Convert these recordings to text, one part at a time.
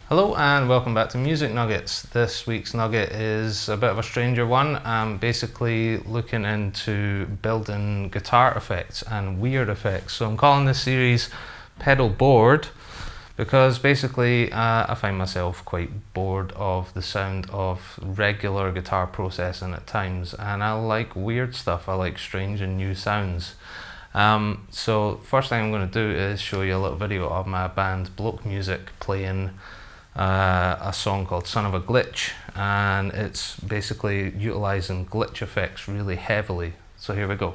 Hello and welcome back to Music Nuggets. This week's nugget is a bit of a stranger one. I'm basically looking into building guitar effects and weird effects. So I'm calling this series Pedal Bored because basically I find myself quite bored of the sound of regular guitar processing at times, and I like weird stuff. I like strange and new sounds. So first thing I'm going to do is show you a little video of my band Bloke Music playing a song called Son of a Glitch, and it's basically utilizing glitch effects really heavily. So here we go.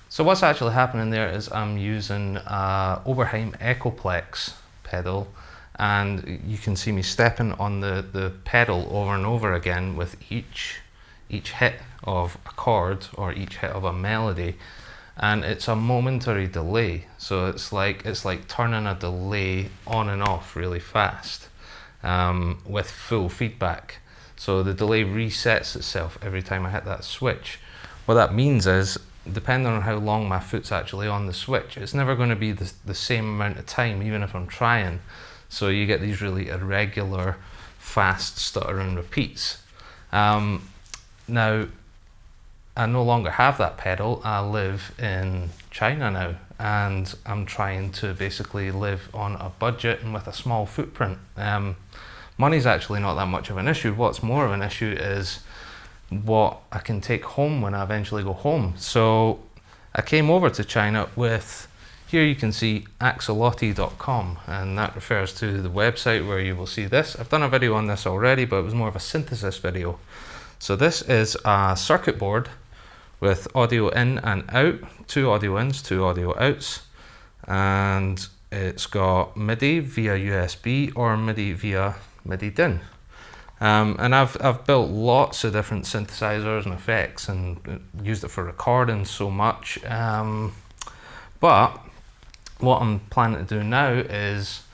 So what's actually happening there is I'm using oberheim echoplex pedal, and you can see me stepping on the pedal over and over again with each hit of a chord or each hit of a melody, and it's a momentary delay. So it's like turning a delay on and off really fast with full feedback. So the delay resets itself every time I hit that switch. What that means is, depending on how long my foot's actually on the switch, it's never going to be the same amount of time, even if I'm trying. So you get these really irregular, fast stuttering repeats. Now, I no longer have that pedal. I live in China now, and I'm trying to basically live on a budget and with a small footprint. Money's actually not that much of an issue. What's more of an issue is what I can take home when I eventually go home. So I came over to China with, here you can see axoloti.com, and that refers to the website where you will see this. I've done a video on this already, but it was more of a synthesis video. So this is a circuit board with audio in and out, 2 audio ins, 2 audio outs, and it's got MIDI via USB or MIDI via MIDI DIN. And I've built lots of different synthesizers and effects and used it for recording so much. But what I'm planning to do now is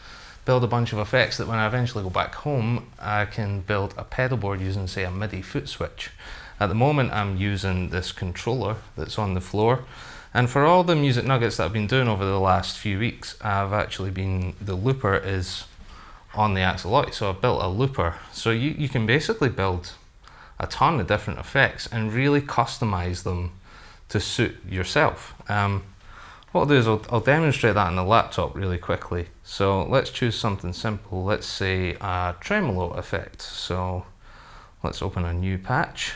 build a bunch of effects that when I eventually go back home, I can build a pedal board using, say, a MIDI foot switch. At the moment, I'm using this controller that's on the floor. And for all the music nuggets that I've been doing over the last few weeks, the looper is on the Axoloti, so I've built a looper. So you can basically build a ton of different effects and really customize them to suit yourself. What I'll do is I'll demonstrate that on the laptop really quickly. So let's choose something simple. Let's say a tremolo effect. So let's open a new patch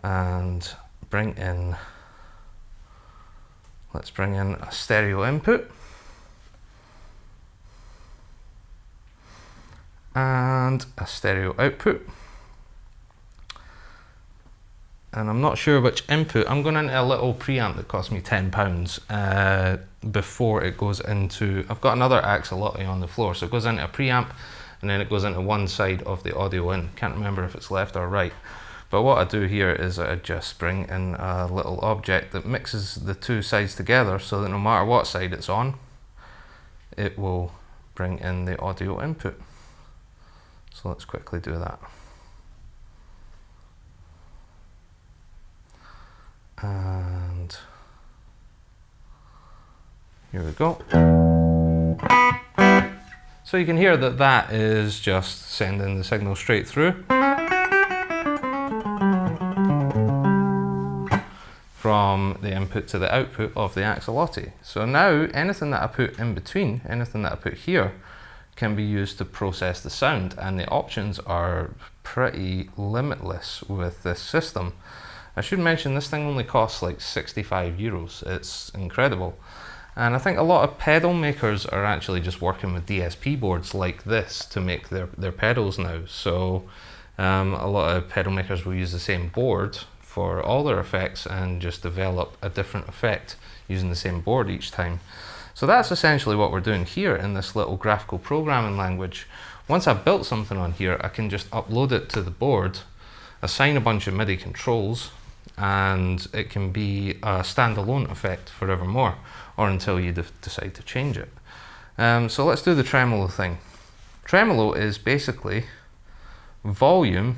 and bring in Let's bring in a stereo input. And a stereo output. And I'm not sure which input. I'm going into a little preamp that cost me £10 before it goes into, I've got another Axoloti on the floor, so it goes into a preamp and then it goes into one side of the audio in. Can't remember if it's left or right. But what I do here is I just bring in a little object that mixes the two sides together so that no matter what side it's on, it will bring in the audio input. So let's quickly do that. And here we go. So you can hear that that is just sending the signal straight through from the input to the output of the Axoloti. So now anything that I put in between, anything that I put here, can be used to process the sound, and the options are pretty limitless with this system. I should mention this thing only costs like €65. It's incredible. And I think a lot of pedal makers are actually just working with DSP boards like this to make their pedals now. So a lot of pedal makers will use the same board for all their effects and just develop a different effect using the same board each time. So that's essentially what we're doing here in this little graphical programming language. Once I've built something on here, I can just upload it to the board, assign a bunch of MIDI controls, and it can be a standalone effect forevermore, or until you decide to change it. So let's do the tremolo thing. Tremolo is basically volume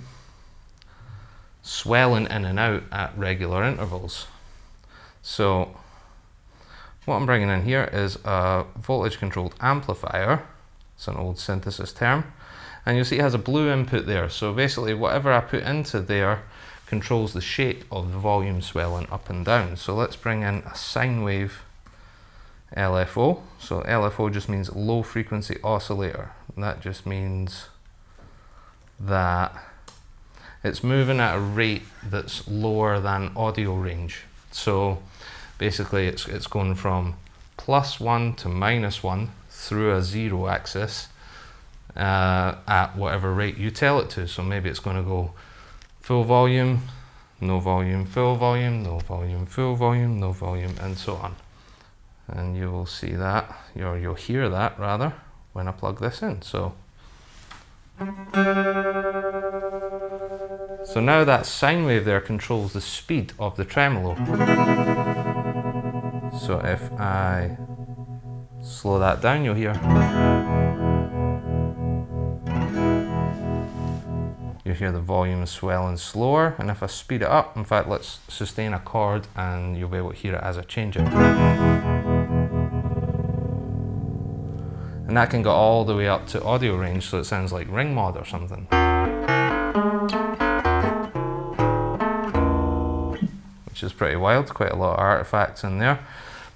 swelling in and out at regular intervals. So what I'm bringing in here is a voltage controlled amplifier. It's an old synthesis term. And you'll see it has a blue input there. So basically whatever I put into there controls the shape of the volume swelling up and down. So let's bring in a sine wave LFO. So LFO just means low frequency oscillator. And that just means that it's moving at a rate that's lower than audio range. So basically it's going from +1 to -1 through a 0 axis at whatever rate you tell it to. So maybe it's going to go full volume, no volume, full volume, no volume, full volume, no volume, and so on. And you will see that, or you'll hear that rather, when I plug this in. So now that sine wave there controls the speed of the tremolo. So if I slow that down, you'll hear. You hear the volume swelling slower, and if I speed it up, in fact, let's sustain a chord and you'll be able to hear it as I change it. And that can go all the way up to audio range, so it sounds like ring mod or something. Which is pretty wild, quite a lot of artifacts in there.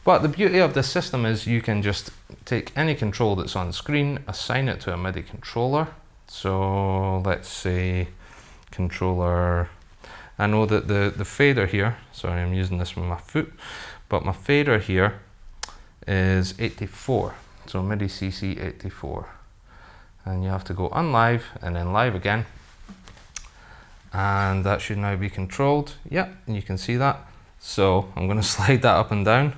But the beauty of this system is you can just take any control that's on screen, assign it to a MIDI controller. So let's say controller, I know that the fader here, sorry I'm using this with my foot, but my fader here is 84, so MIDI CC 84. And you have to go unlive and then live again. And that should now be controlled. Yeah, and you can see that. So I'm going to slide that up and down.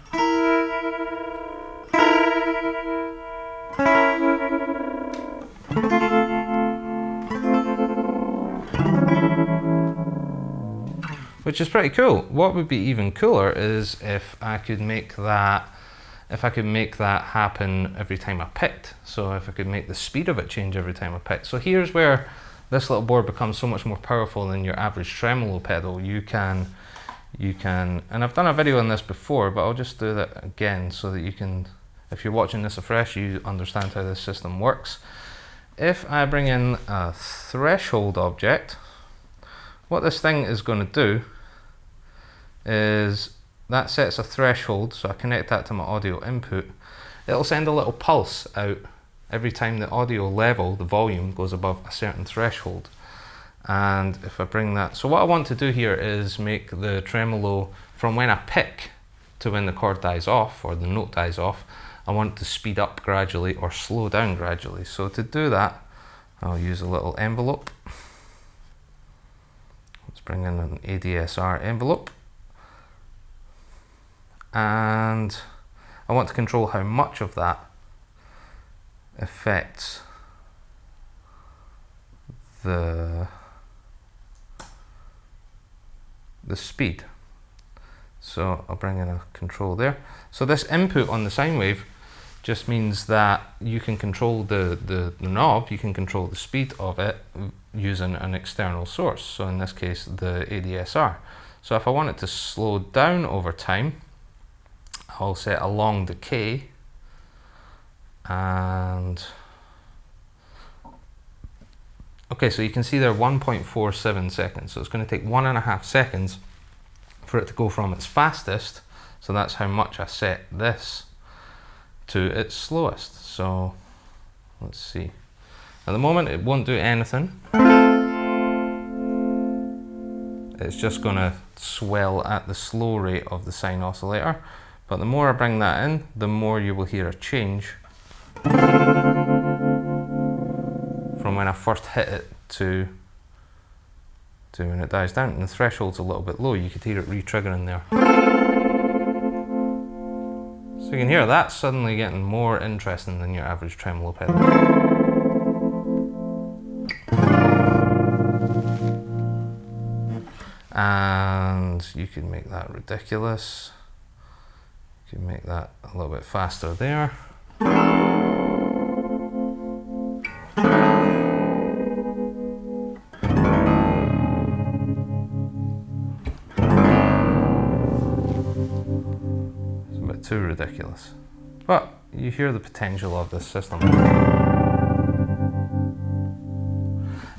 Which is pretty cool. What would be even cooler is if I could make that happen every time I picked. So if I could make the speed of it change every time I picked. So here's where this little board becomes so much more powerful than your average tremolo pedal. You can, and I've done a video on this before, but I'll just do that again so that you can, if you're watching this afresh, you understand how this system works. If I bring in a threshold object, what this thing is going to do is that sets a threshold, so I connect that to my audio input. It'll send a little pulse out every time the audio level, the volume, goes above a certain threshold. And if I bring that, so what I want to do here is make the tremolo from when I pick to when the chord dies off or the note dies off, I want it to speed up gradually or slow down gradually. So to do that, I'll use a little envelope. Let's bring in an ADSR envelope. And I want to control how much of that affects the speed. So I'll bring in a control there. So this input on the sine wave just means that you can control the knob, you can control the speed of it using an external source. So in this case, the ADSR. So if I want it to slow down over time, I'll set a long decay, and okay, so you can see there 1.47 seconds. So it's going to take 1.5 seconds for it to go from its fastest. So that's how much I set this to its slowest. So let's see. At the moment, it won't do anything. It's just going to swell at the slow rate of the sine oscillator. But the more I bring that in, the more you will hear a change from when I first hit it to when it dies down. And the threshold's a little bit low. You could hear it re-triggering there. So you can hear that suddenly getting more interesting than your average tremolo pedal. And you can make that ridiculous. You can make that a little bit faster there. It's a bit too ridiculous. But you hear the potential of this system.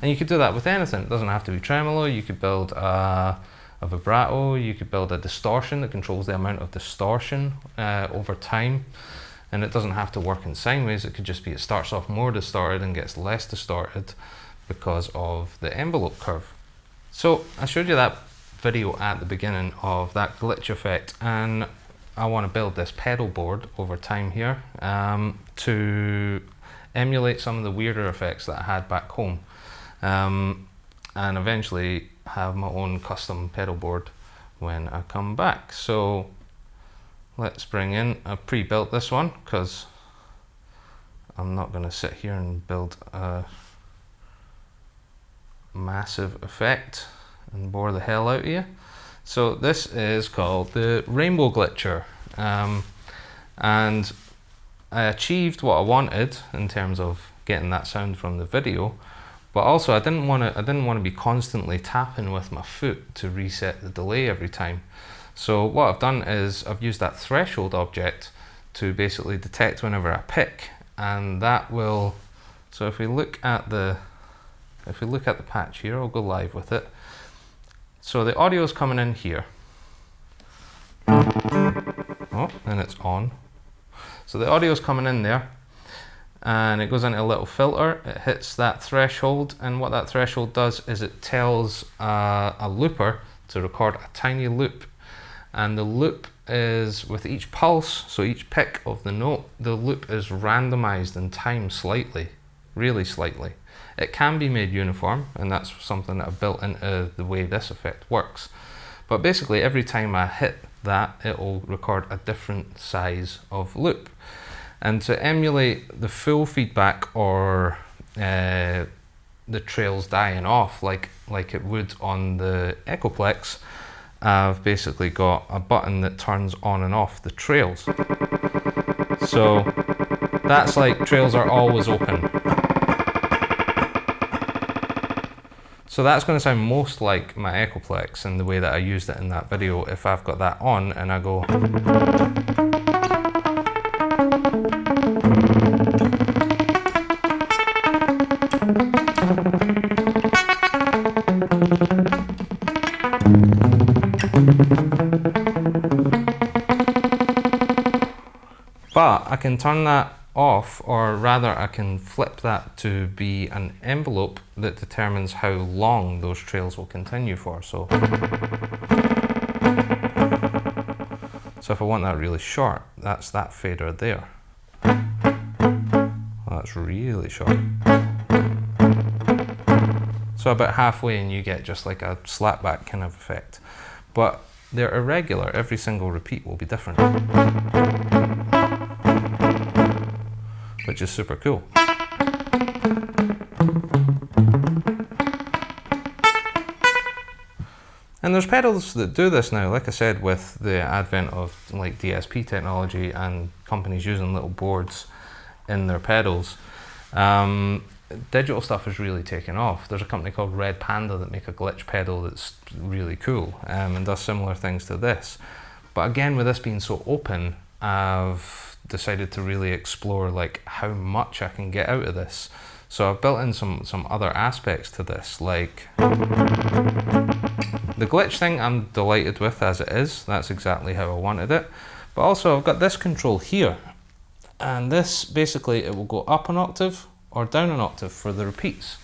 And you could do that with anything. It doesn't have to be tremolo. You could build a vibrato, you could build a distortion that controls the amount of distortion over time. And it doesn't have to work in sine waves. It could just be it starts off more distorted and gets less distorted because of the envelope curve. So I showed you that video at the beginning of that glitch effect, and I want to build this pedal board over time here to emulate some of the weirder effects that I had back home, and eventually have my own custom pedal board when I come back. So let's bring in, I pre-built this one because I'm not going to sit here and build a massive effect and bore the hell out of you. So this is called the Rainbow Glitcher, and I achieved what I wanted in terms of getting that sound from the video, but also I didn't want to be constantly tapping with my foot to reset the delay every time. So what I've done is I've used that threshold object to basically detect whenever I pick, and that will. So if we look at the patch here, I'll go live with it. So the audio is coming in here. Oh, and it's on. So the audio is coming in there, and it goes into a little filter. It hits that threshold, and what that threshold does is it tells a looper to record a tiny loop. And the loop is with each pulse, so each pick of the note, the loop is randomized in time slightly, really slightly. It can be made uniform, and that's something that I've built into the way this effect works. But basically every time I hit that, it will record a different size of loop. And to emulate the full feedback or the trails dying off like it would on the echoplex, I've basically got a button that turns on and off the trails. So that's like trails are always open. So that's going to sound most like my echoplex and the way that I used it in that video if I've got that on and I go. But I can turn that off, or rather I can flip that to be an envelope that determines how long those trails will continue for. So So if I want that really short, that's that fader there. Well, that's really short. So about halfway and you get just like a slapback kind of effect. But they're irregular, every single repeat will be different. Which is super cool. And there's pedals that do this now, like I said, with the advent of like DSP technology and companies using little boards in their pedals. Digital stuff is really taken off. There's a company called Red Panda that make a glitch pedal that's really cool and does similar things to this. But again, with this being so open, I've decided to really explore like how much I can get out of this. So I've built in some other aspects to this, like the glitch thing I'm delighted with as it is. That's exactly how I wanted it. But also I've got this control here, and this basically it will go up an octave or down an octave for the repeats.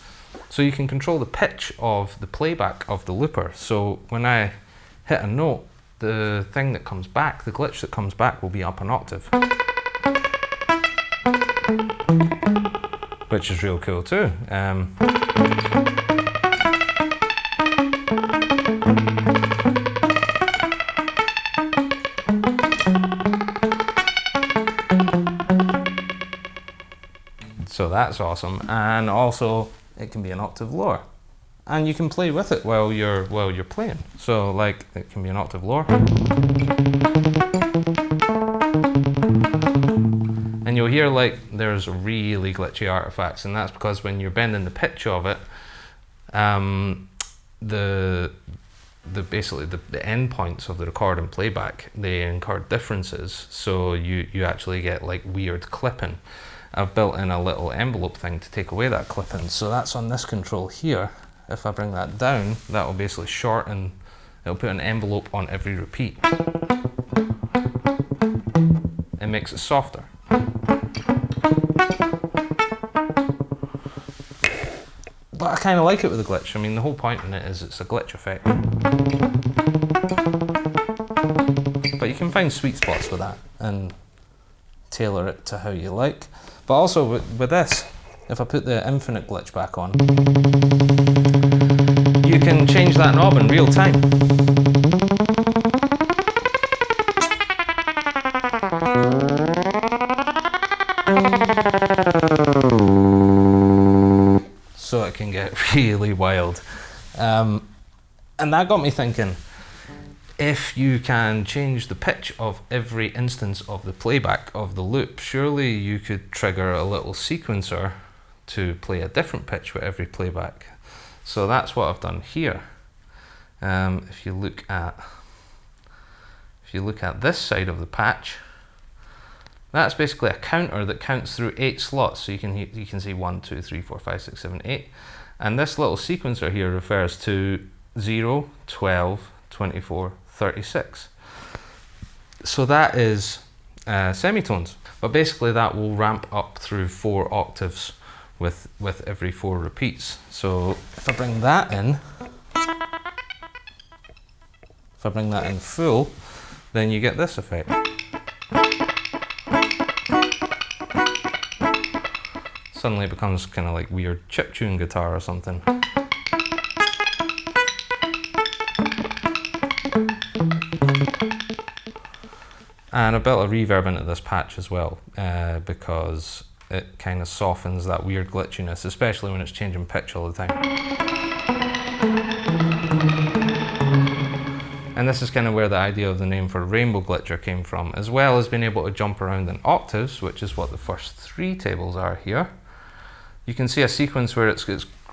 So you can control the pitch of the playback of the looper. So when I hit a note, the thing that comes back, the glitch that comes back will be up an octave. Which is real cool too. So that's awesome, and also it can be an octave lower, and you can play with it while you're playing. So like it can be an octave lower, and you'll hear like there's really glitchy artifacts, and that's because when you're bending the pitch of it, basically the end points of the record and playback, they incur differences, so you actually get like weird clipping. I've built in a little envelope thing to take away that clipping, so that's on this control here. If I bring that down, that will basically shorten, it'll put an envelope on every repeat. It makes it softer. But I kind of like it with a glitch. I mean, the whole point in it is it's a glitch effect. But you can find sweet spots with that and tailor it to how you like. But also with this, if I put the infinite glitch back on, you can change that knob in real time. So it can get really wild. And that got me thinking, if you can change the pitch of every instance of the playback of the loop, surely you could trigger a little sequencer to play a different pitch with every playback. So that's what I've done here. If you look at this side of the patch, that's basically a counter that counts through 8 slots. So you can see 1, 2, 3, 4, 5, 6, 7, 8. And this little sequencer here refers to 0, 12, 24, 36. So that is semitones, but basically that will ramp up through 4 octaves with every 4 repeats. So if I bring that in, full, then you get this effect. Suddenly it becomes kind of like weird chiptune guitar or something. And I built a reverb into this patch as well, because it kind of softens that weird glitchiness, especially when it's changing pitch all the time. And this is kind of where the idea of the name for Rainbow Glitcher came from, as well as being able to jump around in octaves, which is what the first 3 tables are here. You can see a sequence where it's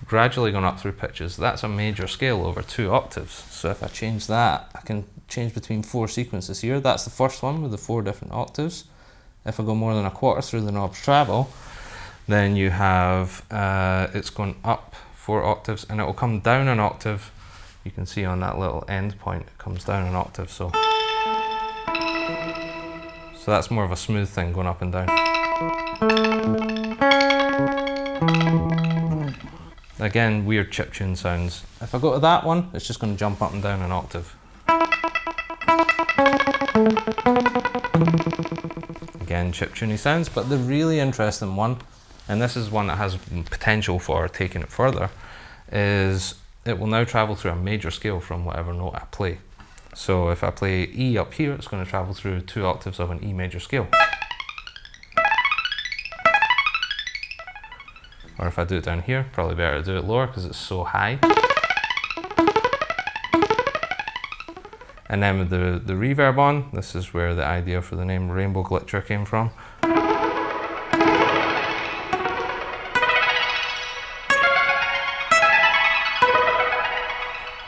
gradually gone up through pitches. That's a major scale over 2 octaves. So if I change that, I can change between 4 sequences here. That's the first one with the 4 different octaves. If I go more than a quarter through the knob's treble, then you have, it's going up 4 octaves and it will come down an octave. You can see on that little end point, it comes down an octave. So that's more of a smooth thing going up and down. Again, weird chiptune sounds. If I go to that one, it's just going to jump up and down an octave. high-end chiptune sounds. But the really interesting one, and this is one that has potential for taking it further, is it will now travel through a major scale from whatever note I play. So if I play E up here, it's going to travel through 2 octaves of an E major scale. Or if I do it down here, probably better to do it lower because it's so high. And then with the reverb on, this is where the idea for the name Rainbow Glitcher came from.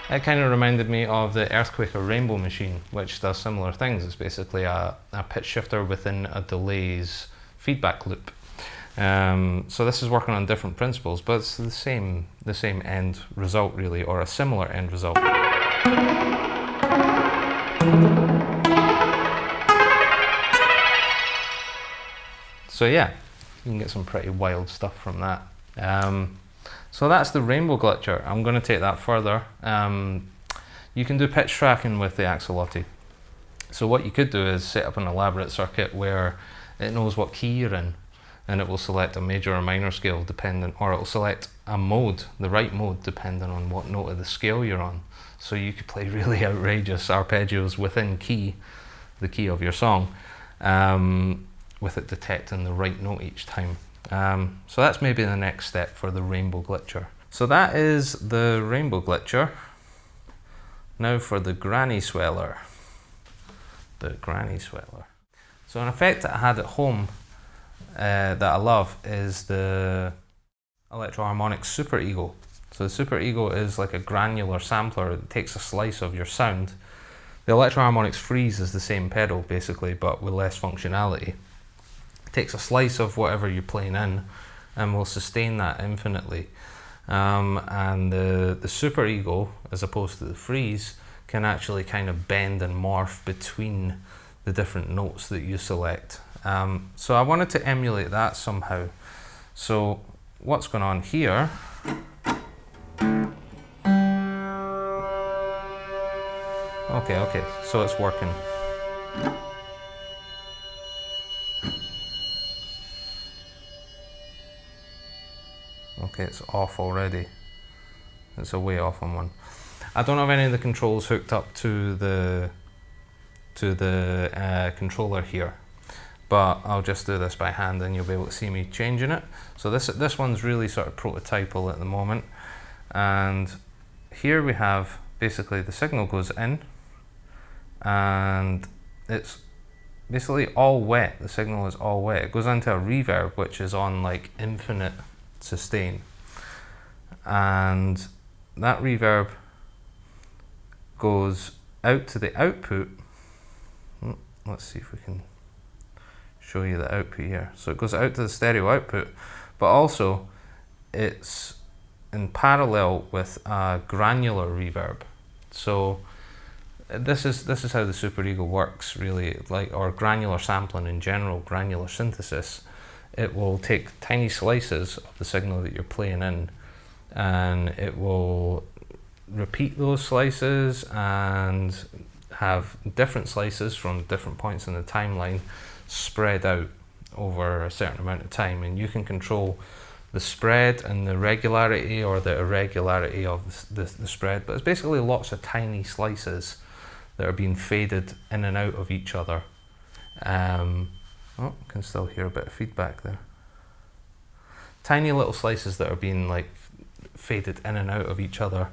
It kind of reminded me of the Earthquaker Rainbow Machine, which does similar things. It's basically a pitch shifter within a delay's feedback loop. So this is working on different principles, but it's the same end result really, or a similar end result. So yeah, you can get some pretty wild stuff from that. So that's the Rainbow Glitcher. I'm going to take that further. You can do pitch tracking with the Axoloti. So what you could do is set up an elaborate circuit where it knows what key you're in, and it will select a major or minor scale dependent, or it will select a mode, the right mode, depending on what note of the scale you're on. So you could play really outrageous arpeggios within key, the key of your song, with it detecting the right note each time. So that's maybe the next step for the Rainbow Glitcher. So that is the Rainbow Glitcher. Now for the Granny Sweller. The Granny Sweller. So an effect that I had at home that I love is the Electro-Harmonic Super Ego. So the Super Ego is like a granular sampler. It takes a slice of your sound. The Electro-Harmonics Freeze is the same pedal basically, but with less functionality. Takes a slice of whatever you're playing in and will sustain that infinitely. And the Super Ego, as opposed to the Freeze, can actually kind of bend and morph between the different notes that you select. So I wanted to emulate that somehow. So what's going on here? Okay, so it's working. Okay, it's off already. It's a way off on one. I don't have any of the controls hooked up to the controller here, but I'll just do this by hand and you'll be able to see me changing it. So this one's really sort of prototypal at the moment, and here we have basically the signal goes in and it's basically all wet. The signal is all wet. It goes into a reverb which is on like infinite sustain, and that reverb goes out to the output. Let's see if we can show you the output here. So it goes out to the stereo output, but also it's in parallel with a granular reverb. So this is how the Super Ego works really, like, or granular sampling in general, granular synthesis. It will take tiny slices of the signal that you're playing in, and it will repeat those slices and have different slices from different points in the timeline spread out over a certain amount of time, and you can control the spread and the regularity or the irregularity of the spread, but it's basically lots of tiny slices that are being faded in and out of each other. Oh, can still hear a bit of feedback there. Tiny little slices that are being like faded in and out of each other,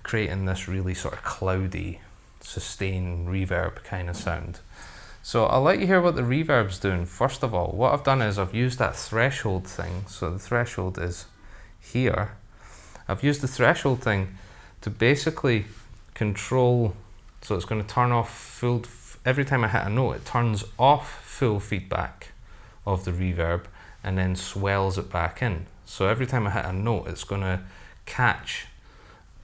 creating this really sort of cloudy, sustained reverb kind of sound. So I'll let you hear what the reverb's doing. First of all, what I've done is I've used that threshold thing. So the threshold is here. I've used the threshold thing to basically control, so it's going to turn off full, every time I hit a note, it turns off full feedback of the reverb and then swells it back in. So every time I hit a note, it's going to catch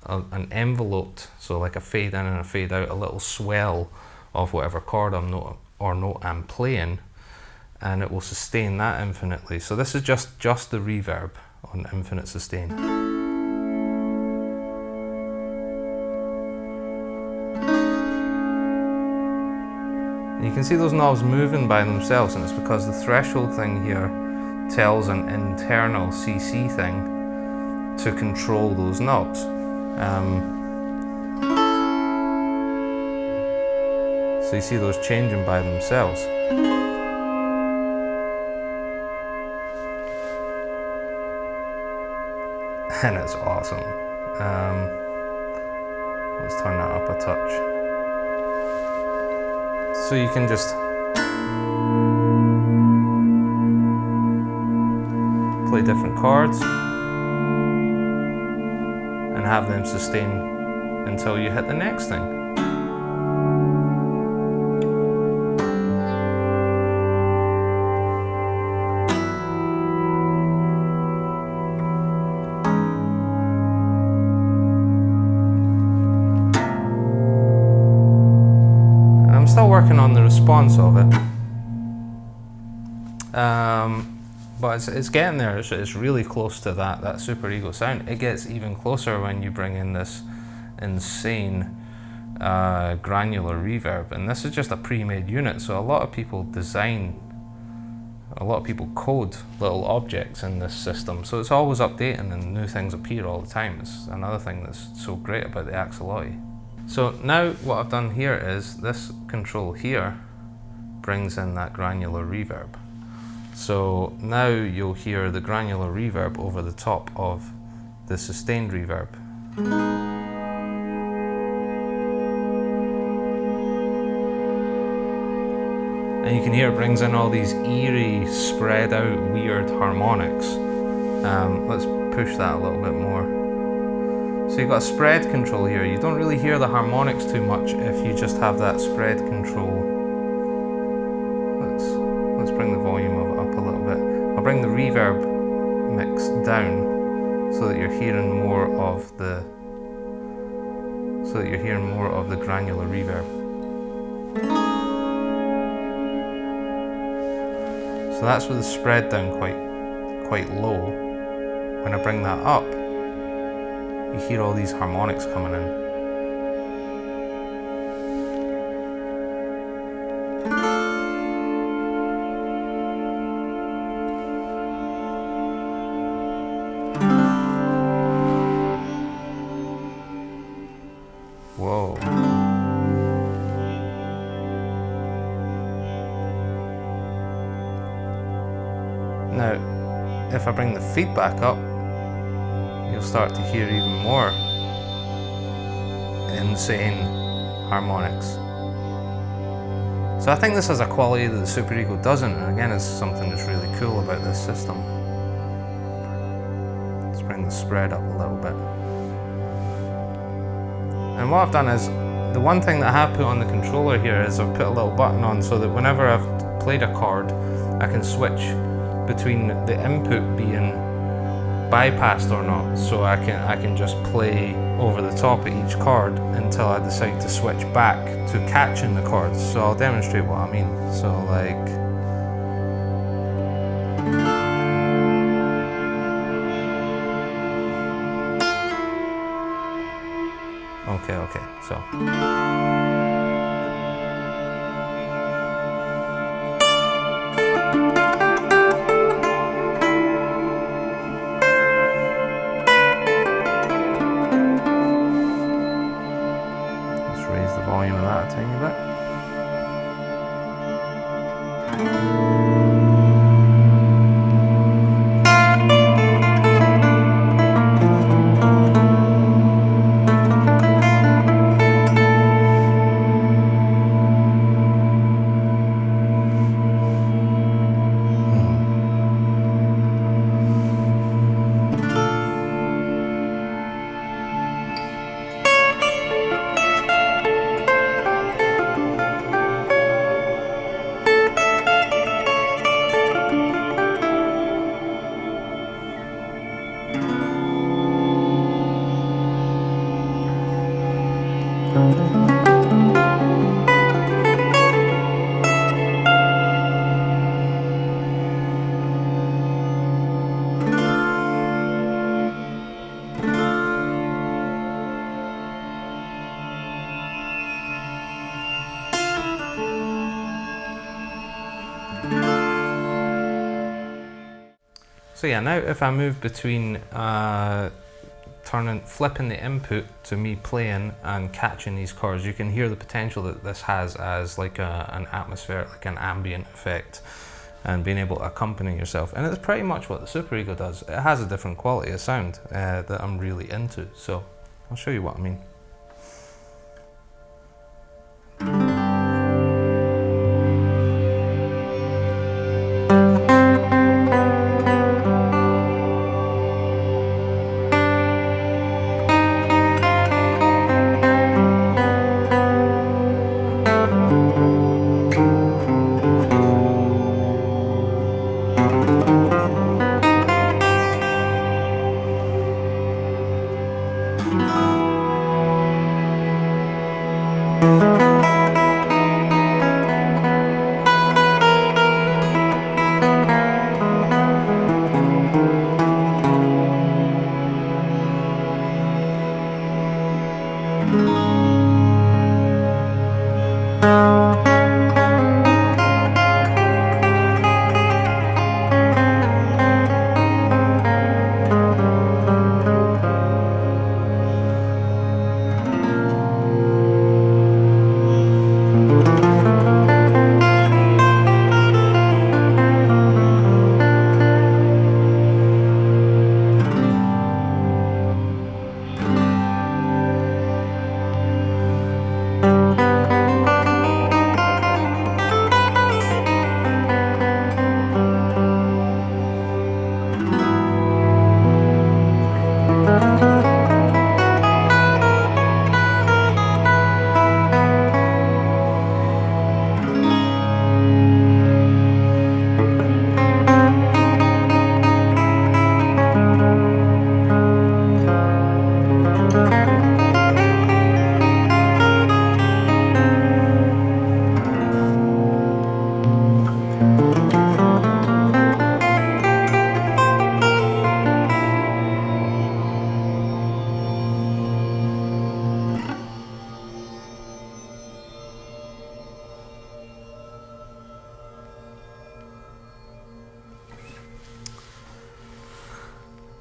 an enveloped, so like a fade in and a fade out, a little swell of whatever chord note I'm playing, and it will sustain that infinitely. So this is just the reverb on infinite sustain. And you can see those knobs moving by themselves, and it's because the threshold thing here tells an internal CC thing to control those knobs. So you see those changing by themselves. And it's awesome. Let's turn that up a touch. So you can just play different chords and have them sustain until you hit the next thing. Still working on the response of it, but it's getting there. It's really close to that Super Ego sound. It gets even closer when you bring in this insane granular reverb, and this is just a pre-made unit, so a lot of people code little objects in this system, so it's always updating and new things appear all the time. It's another thing that's so great about the Axoloti. So now what I've done here is this control here brings in that granular reverb. So now you'll hear the granular reverb over the top of the sustained reverb. And you can hear it brings in all these eerie, spread out, weird harmonics. Let's push that a little bit more. So you've got a spread control here. You don't really hear the harmonics too much if you just have that spread control. Let's bring the volume of it up a little bit. I'll bring the reverb mix down so that you're hearing more of the granular reverb. So that's with the spread down quite low. When I bring that up, you hear all these harmonics coming in. Whoa. Now, if I bring the feedback up, you'll start to hear even more insane harmonics. So I think this has a quality that the Super Ego doesn't, and again, it's something that's really cool about this system. Let's bring the spread up a little bit. And what I've done is, the one thing that I have put on the controller here is I've put a little button on so that whenever I've played a chord, I can switch between the input being bypassed or not, so I can just play over the top of each chord until I decide to switch back to catching the chords. So I'll demonstrate what I mean. So like, okay, so. Volume of that a tiny bit. So yeah, now if I move between flipping the input to me playing and catching these chords, you can hear the potential that this has as like an atmospheric, like an ambient effect, and being able to accompany yourself. And it's pretty much what the Super Ego does. It has a different quality of sound that I'm really into. So I'll show you what I mean.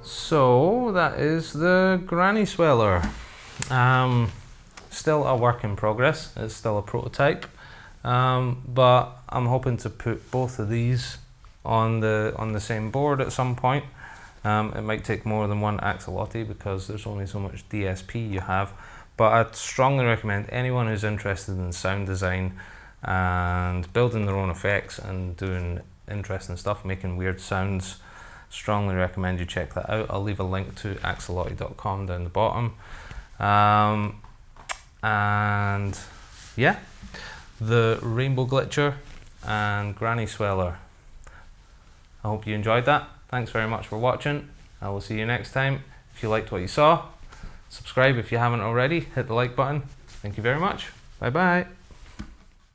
So that is the granny sweller. Still a work in progress, it's still a prototype, but I'm hoping to put both of these on the same board at some point. It might take more than one Axoloti because there's only so much DSP you have, but I'd strongly recommend anyone who's interested in sound design and building their own effects and doing interesting stuff, making weird sounds, strongly recommend you check that out. I'll leave a link to axoloti.com down the bottom. And yeah, the Rainbow Glitcher and Granny Sweller. I hope you enjoyed that. Thanks very much for watching. I will see you next time. If you liked what you saw, subscribe if you haven't already, hit the like button. Thank you very much. Bye bye.